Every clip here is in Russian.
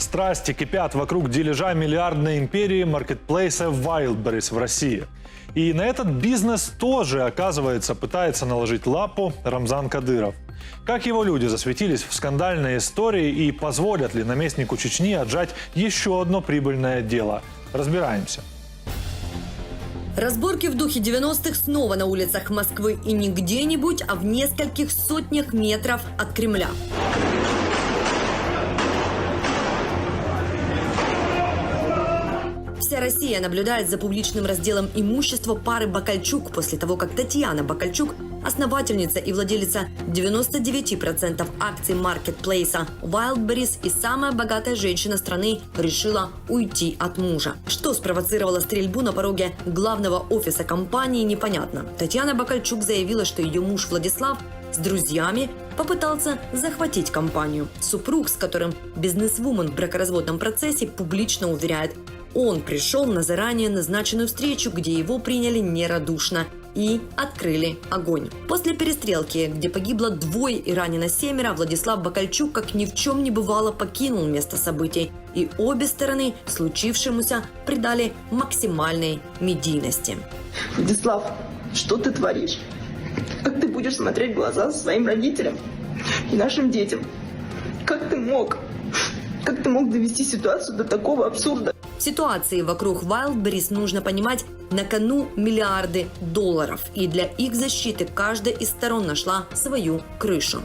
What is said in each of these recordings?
страсти кипят вокруг дележа миллиардной империи маркетплейса Wildberries в России. И на этот бизнес тоже, оказывается, пытается наложить лапу Рамзан Кадыров. Как его люди засветились в скандальной истории и позволят ли наместнику Чечни отжать еще одно прибыльное дело? Разбираемся. Разборки в духе 90-х снова на улицах Москвы и не где-нибудь, а в нескольких сотнях метров от Кремля. Вся Россия наблюдает за публичным разделом имущества пары Бакальчук после того, как Татьяна Бакальчук, основательница и владелица 99% акций маркетплейса Wildberries и самая богатая женщина страны, решила уйти от мужа. Что спровоцировало стрельбу на пороге главного офиса компании, непонятно. Татьяна Бакальчук заявила, что ее муж Владислав с друзьями попытался захватить компанию. Супруг, с которым бизнесвумен в бракоразводном процессе, публично уверяет, он пришел на заранее назначенную встречу, где его приняли нерадушно и открыли огонь. После перестрелки, где погибло 2 и ранено 7, Владислав Бакальчук, как ни в чем не бывало, покинул место событий. И обе стороны случившемуся придали максимальной медийности. Владислав, что ты творишь? Как ты будешь смотреть в глаза своим родителям и нашим детям? Как ты мог? Как ты мог довести ситуацию до такого абсурда? В ситуации вокруг Wildberries нужно понимать, на кону миллиарды долларов. И для их защиты каждая из сторон нашла свою крышу.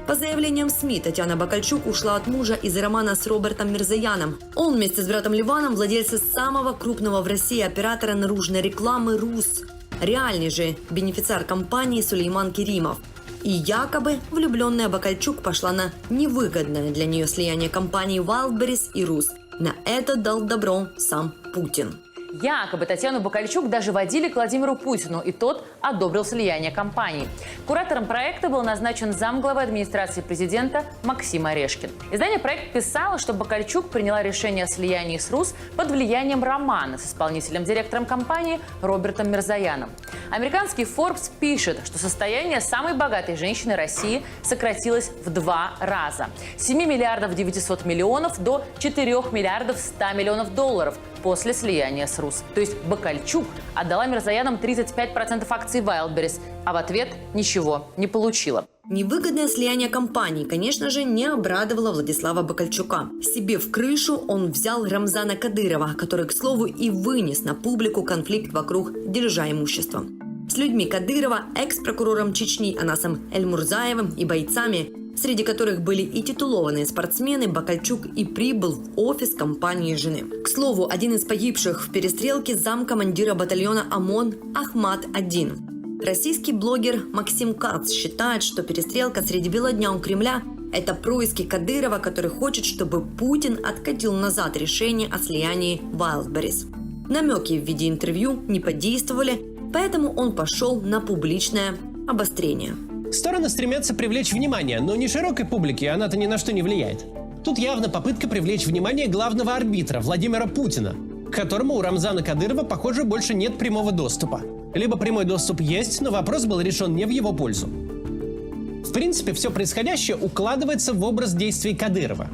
По заявлениям СМИ, Татьяна Бакальчук ушла от мужа из-за романа с Робертом Мирзояном. Он вместе с братом Ливаном владельцы самого крупного в России оператора наружной рекламы «РУС». Реальный же бенефициар компании Сулейман Керимов. И якобы влюбленная Бакальчук пошла на невыгодное для нее слияние компаний Wildberries и «РУС». На это дал добро сам Путин. Якобы Татьяну Бакальчук даже водили к Владимиру Путину, и тот одобрил слияние компаний. Куратором проекта был назначен замглавы администрации президента Максим Орешкин. Издание «Проект» писало, что Бакальчук приняла решение о слиянии с РУС под влиянием романа с исполнительным-директором компании Робертом Мирзояном. Американский Forbes пишет, что состояние самой богатой женщины России сократилось в 2 раза. С 7 миллиардов 900 миллионов до 4 миллиардов 100 миллионов долларов после слияния с РУС. То есть Бакальчук отдала Мирзоянам 35% акций Wildberries, а в ответ ничего не получила. Невыгодное слияние компаний, конечно же, не обрадовало Владислава Бакальчука. Себе в крышу он взял Рамзана Кадырова, который, к слову, и вынес на публику конфликт вокруг дележа имущества. С людьми Кадырова, экс-прокурором Чечни Анасом Эльмурзаевым и бойцами, среди которых были и титулованные спортсмены, Бакальчук и прибыл в офис компании жены. К слову, один из погибших в перестрелке замкомандира батальона ОМОН Ахмат-1. Российский блогер Максим Кац считает, что перестрелка среди бела дня у Кремля – это происки Кадырова, который хочет, чтобы Путин откатил назад решение о слиянии Wildberries. Намеки в виде интервью не подействовали, поэтому он пошел на публичное обострение. Стороны стремятся привлечь внимание, но не широкой публике, она-то ни на что не влияет. Тут явно попытка привлечь внимание главного арбитра Владимира Путина, к которому у Рамзана Кадырова, похоже, больше нет прямого доступа. Либо прямой доступ есть, но вопрос был решен не в его пользу. В принципе, все происходящее укладывается в образ действий Кадырова.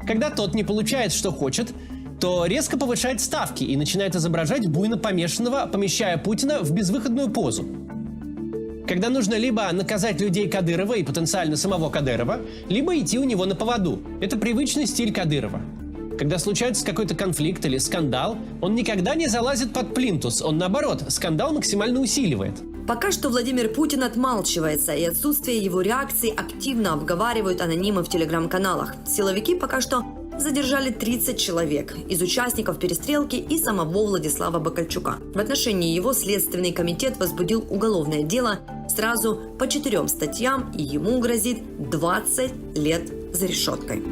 Когда тот не получает, что хочет, то резко повышает ставки и начинает изображать буйно помешанного, помещая Путина в безвыходную позу. Когда нужно либо наказать людей Кадырова и потенциально самого Кадырова, либо идти у него на поводу. Это привычный стиль Кадырова. Когда случается какой-то конфликт или скандал, он никогда не залазит под плинтус, он наоборот, скандал максимально усиливает. Пока что Владимир Путин отмалчивается, и отсутствие его реакции активно обговаривают анонимы в телеграм-каналах. Силовики пока что задержали 30 человек из участников перестрелки и самого Владислава Бакальчука. В отношении его Следственный комитет возбудил уголовное дело сразу по 4 статьям, и ему грозит 20 лет за решеткой.